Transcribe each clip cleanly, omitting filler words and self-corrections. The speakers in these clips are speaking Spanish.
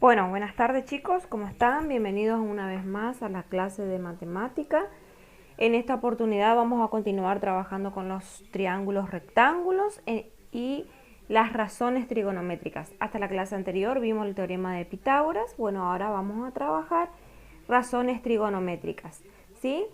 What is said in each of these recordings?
Bueno, buenas tardes chicos, ¿cómo están? Bienvenidos una vez más a la clase de matemática. En esta oportunidad vamos a continuar trabajando con los triángulos rectángulos y las razones trigonométricas. Hasta la clase anterior vimos el teorema de Pitágoras. Bueno, ahora vamos a trabajar razones trigonométricas, ¿sí?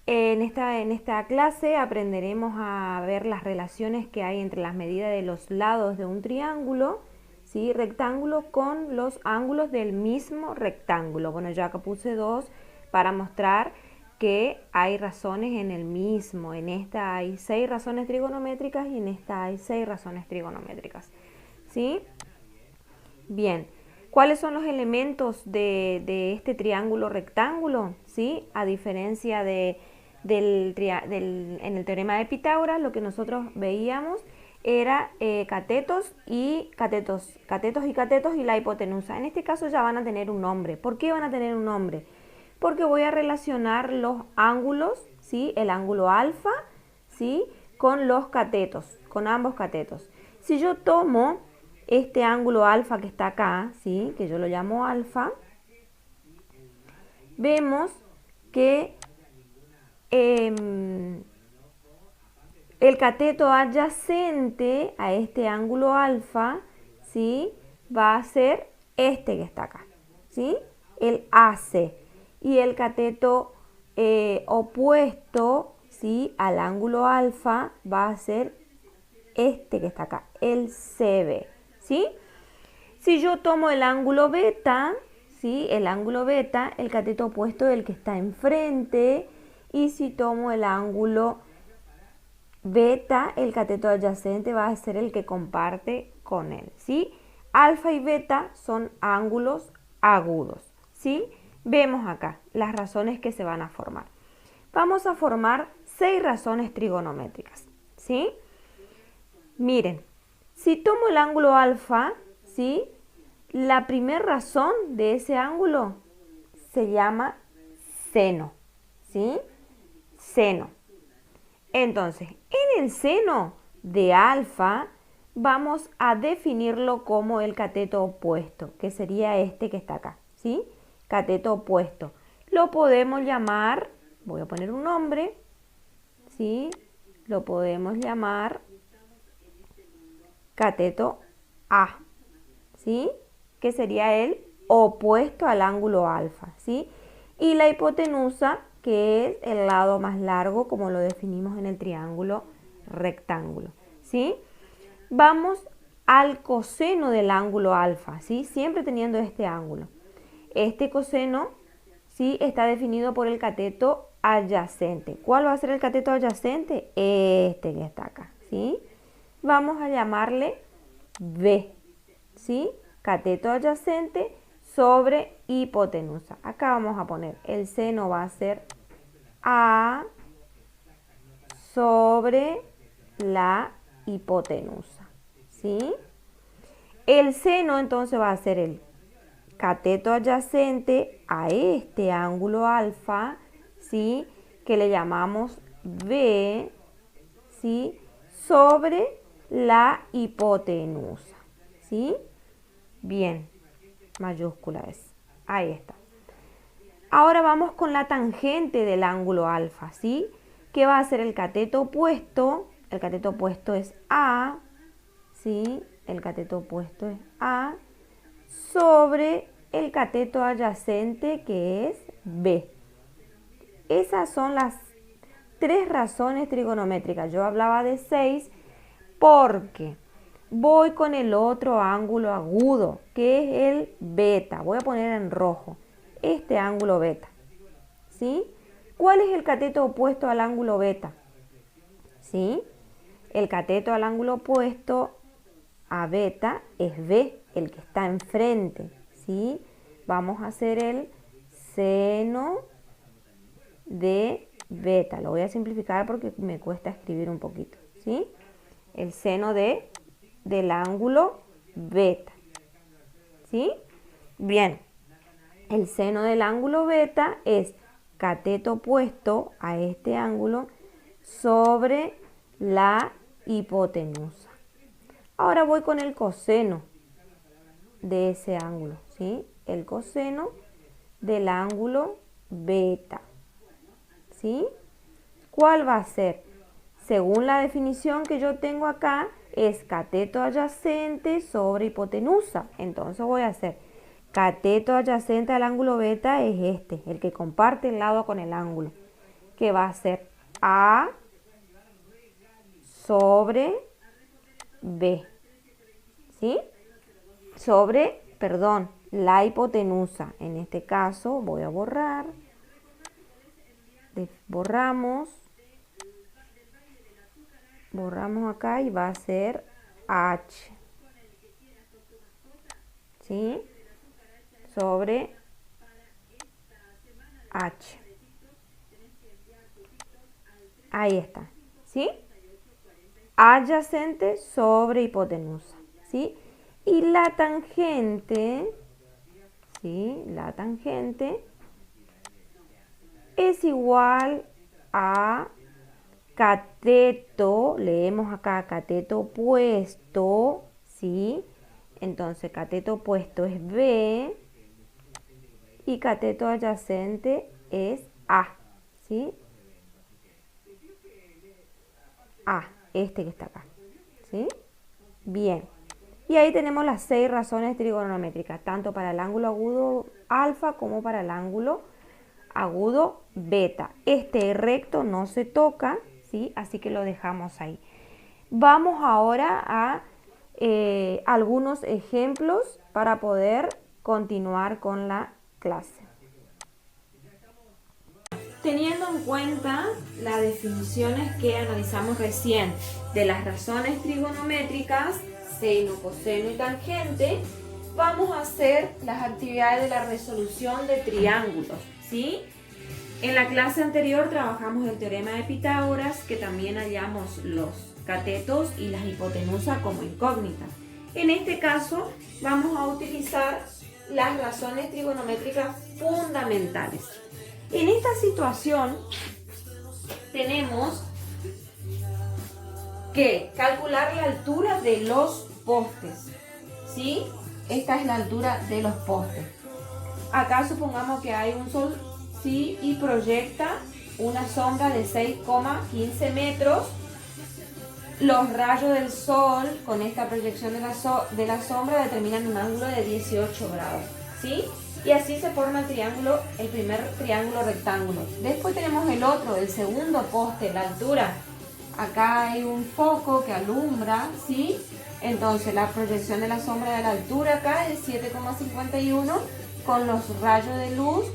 En esta clase aprenderemos a ver las relaciones que hay entre las medidas de los lados de un triángulo, ¿sí? Rectángulo con los ángulos del mismo rectángulo. Bueno, yo acá puse dos para mostrar que hay razones en el mismo. En esta hay 6 razones trigonométricas y en esta hay 6 razones trigonométricas, ¿sí? Bien. ¿Cuáles son los elementos de este triángulo rectángulo? ¿Sí? A diferencia en el teorema de Pitágoras, lo que nosotros veíamos era catetos y catetos y la hipotenusa. En este caso ya van a tener un nombre. ¿Por qué van a tener un nombre? Porque voy a relacionar los ángulos, ¿sí? El ángulo alfa, ¿sí? Con los catetos, con ambos catetos. Si yo tomo este ángulo alfa que está acá, ¿sí? Que yo lo llamo alfa, vemos que el cateto adyacente a este ángulo alfa, ¿sí? Va a ser este que está acá, ¿sí? El AC. Y el cateto opuesto, ¿sí? Al ángulo alfa va a ser este que está acá, el CB, ¿sí? Si yo tomo el ángulo beta, ¿sí? El ángulo beta, el cateto opuesto es el que está enfrente. Y si tomo el ángulo beta, el cateto adyacente va a ser el que comparte con él, ¿sí? Alfa y beta son ángulos agudos, ¿sí? Vemos acá las razones que se van a formar. Vamos a formar 6 razones trigonométricas, ¿sí? Miren, si tomo el ángulo alfa, ¿sí? La primera razón de ese ángulo se llama seno, ¿sí? Seno. Entonces, en el seno de alfa vamos a definirlo como el cateto opuesto, que sería este que está acá, ¿sí? Cateto opuesto. Lo podemos llamar, voy a poner un nombre, ¿sí? Lo podemos llamar cateto A, ¿sí? Que sería el opuesto al ángulo alfa, ¿sí? Y la hipotenusa, que es el lado más largo, como lo definimos en el triángulo rectángulo, ¿sí? Vamos al coseno del ángulo alfa, ¿sí? Siempre teniendo este ángulo. Este coseno, ¿sí? Está definido por el cateto adyacente. ¿Cuál va a ser el cateto adyacente? Este que está acá, ¿sí? Vamos a llamarle B, ¿sí? Cateto adyacente sobre hipotenusa. Acá vamos a poner el seno va a ser A sobre la hipotenusa, ¿sí? El seno entonces va a ser el cateto adyacente a este ángulo alfa, ¿sí? Que le llamamos B, ¿sí? Sobre la hipotenusa, ¿sí? Bien, mayúscula es. Ahí está. Ahora vamos con la tangente del ángulo alfa, ¿sí? ¿Qué va a ser el cateto opuesto? El cateto opuesto es A, ¿sí? El cateto opuesto es A sobre el cateto adyacente que es B. Esas son las 3 razones trigonométricas. Yo hablaba de 6 porque voy con el otro ángulo agudo, que es el beta. Voy a poner en rojo este ángulo beta, ¿sí? ¿Cuál es el cateto opuesto al ángulo beta? ¿Sí? El cateto al ángulo opuesto a beta es B, el que está enfrente, ¿sí? Vamos a hacer el seno de beta. Lo voy a simplificar porque me cuesta escribir un poquito, ¿sí? El seno del ángulo beta, ¿sí? Bien, el seno del ángulo beta es cateto opuesto a este ángulo sobre la hipotenusa. Ahora voy con el coseno. de ese ángulo, ¿sí? El coseno del ángulo beta, ¿sí? ¿Cuál va a ser? Según la definición que yo tengo acá, es cateto adyacente sobre hipotenusa. Entonces voy a hacer cateto adyacente al ángulo beta es este, el que comparte el lado con el ángulo, que va a ser A sobre B, ¿sí? Sobre, perdón, la hipotenusa. En este caso voy a borrar, borramos acá y va a ser H, ¿sí? Sobre H. Ahí está, ¿sí? Adyacente sobre hipotenusa, ¿sí? Y la tangente, ¿sí? La tangente es igual a cateto, leemos acá cateto opuesto, ¿sí? Entonces cateto opuesto es B y cateto adyacente es A, ¿sí? A, este que está acá, ¿sí? Bien. Y ahí tenemos las 6 razones trigonométricas, tanto para el ángulo agudo alfa como para el ángulo agudo beta. Este recto no se toca, ¿sí? Así que lo dejamos ahí. Vamos ahora a algunos ejemplos para poder continuar con la clase. Teniendo en cuenta las definiciones que analizamos recién de las razones trigonométricas, seno, coseno y tangente, vamos a hacer las actividades de la resolución de triángulos, ¿sí? En la clase anterior trabajamos el teorema de Pitágoras, que también hallamos los catetos y las hipotenusas como incógnitas. En este caso vamos a utilizar las razones trigonométricas fundamentales. En esta situación tenemos que calcular la altura de los postes, ¿sí? Esta es la altura de los postes. Acá supongamos que hay un sol, ¿sí? Y proyecta una sombra de 6,15 metros. Los rayos del sol con esta proyección de la sombra determinan un ángulo de 18 grados, ¿sí? Y así se forma el triángulo, el primer triángulo rectángulo. Después tenemos el otro, el segundo poste, la altura. Acá hay un foco que alumbra, ¿sí? Entonces la proyección de la sombra de la altura acá es 7,51. Con los rayos de luz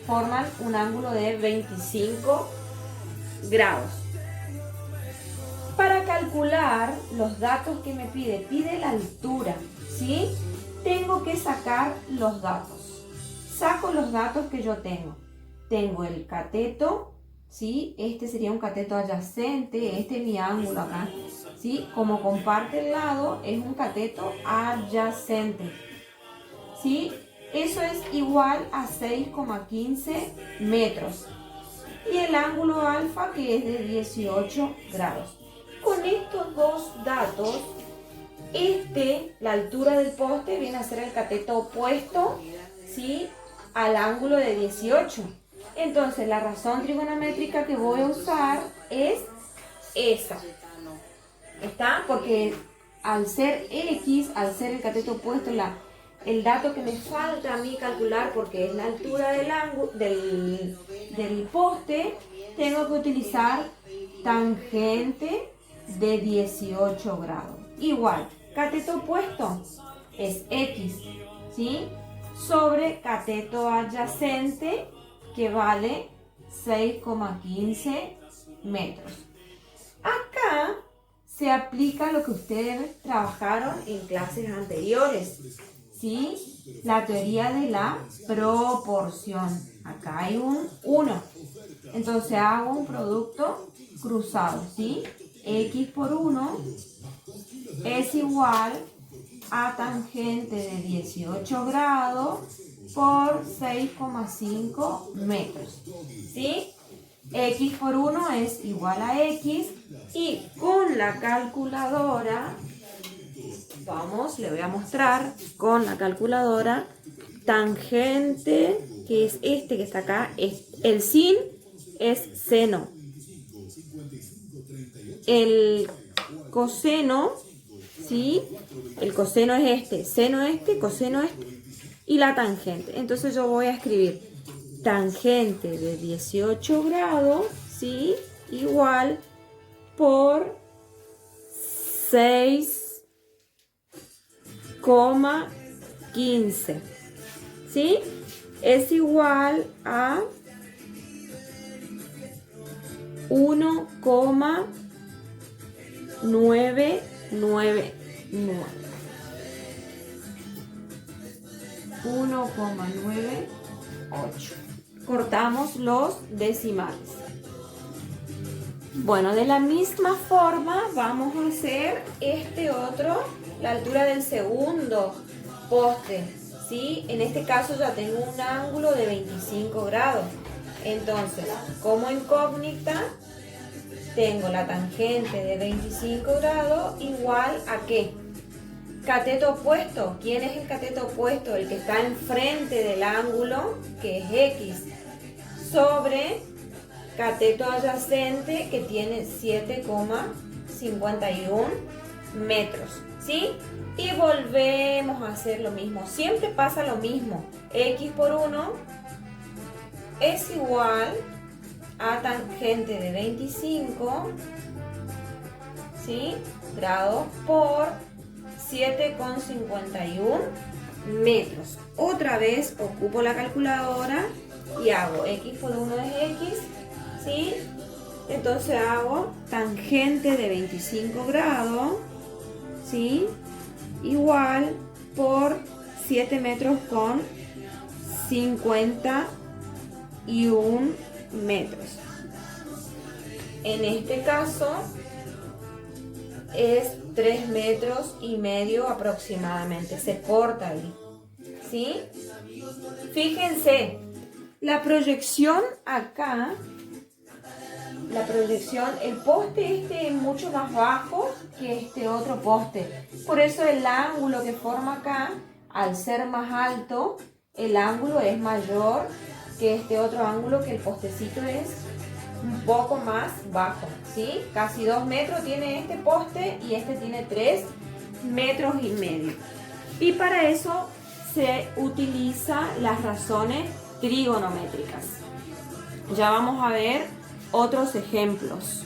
forman un ángulo de 25 grados. Para calcular los datos que me pide la altura, ¿sí? Tengo que sacar los datos. Saco los datos que yo tengo. Tengo el cateto, ¿sí? Este sería un cateto adyacente, este es mi ángulo acá, ¿sí? Como comparte el lado, es un cateto adyacente, ¿sí? Eso es igual a 6,15 metros. Y el ángulo alfa, que es de 18 grados. Con estos dos datos, la altura del poste viene a ser el cateto opuesto, ¿sí? Al ángulo de 18. Entonces la razón trigonométrica que voy a usar es esa. ¿Está? Porque al ser X, al ser el cateto opuesto, el dato que me falta a mí calcular, porque es la altura del poste, tengo que utilizar tangente de 18 grados. Igual, cateto opuesto es X, ¿sí? Sobre cateto adyacente, que vale 6,15 metros. Acá se aplica lo que ustedes trabajaron en clases anteriores, ¿sí? La teoría de la proporción. Acá hay un 1. Entonces hago un producto cruzado, ¿sí? X por 1 es igual a tangente de 18 grados por 6,5 metros, ¿sí? X por 1 es igual a X y con la calculadora Vamos, le voy a mostrar con la calculadora. Tangente, que es este que está acá, el sin es seno. El coseno, ¿sí? El coseno es este, seno este, coseno este y la tangente. Entonces yo voy a escribir tangente de 18 grados, ¿sí? Igual por 6,15, ¿sí? Es igual a 1,999. 1,98. Cortamos los decimales. Bueno, de la misma forma vamos a hacer este otro, la altura del segundo poste, ¿sí? En este caso ya tengo un ángulo de 25 grados. Entonces, como incógnita, tengo la tangente de 25 grados igual a ¿qué? Cateto opuesto. ¿Quién es el cateto opuesto? El que está enfrente del ángulo, que es X, sobre cateto adyacente, que tiene 7,51 metros, ¿sí? Y volvemos a hacer lo mismo. Siempre pasa lo mismo. X por 1 es igual a tangente de 25, ¿sí? Grados por 7,51 metros. Otra vez ocupo la calculadora y hago X por 1 es X, ¿sí? Entonces hago tangente de 25 grados, ¿sí? Igual por 7 metros con 51 metros. En este caso es 3 metros y medio aproximadamente. Se corta ahí, ¿sí? Fíjense, la proyección acá, el poste este es mucho más bajo que este otro poste. Por eso el ángulo que forma acá, al ser más alto, el ángulo es mayor que este otro ángulo, que el postecito es un poco más bajo, ¿sí? Casi 2 metros tiene este poste y este tiene 3 metros y medio. Y para eso se utiliza las razones trigonométricas. Ya vamos a ver otros ejemplos.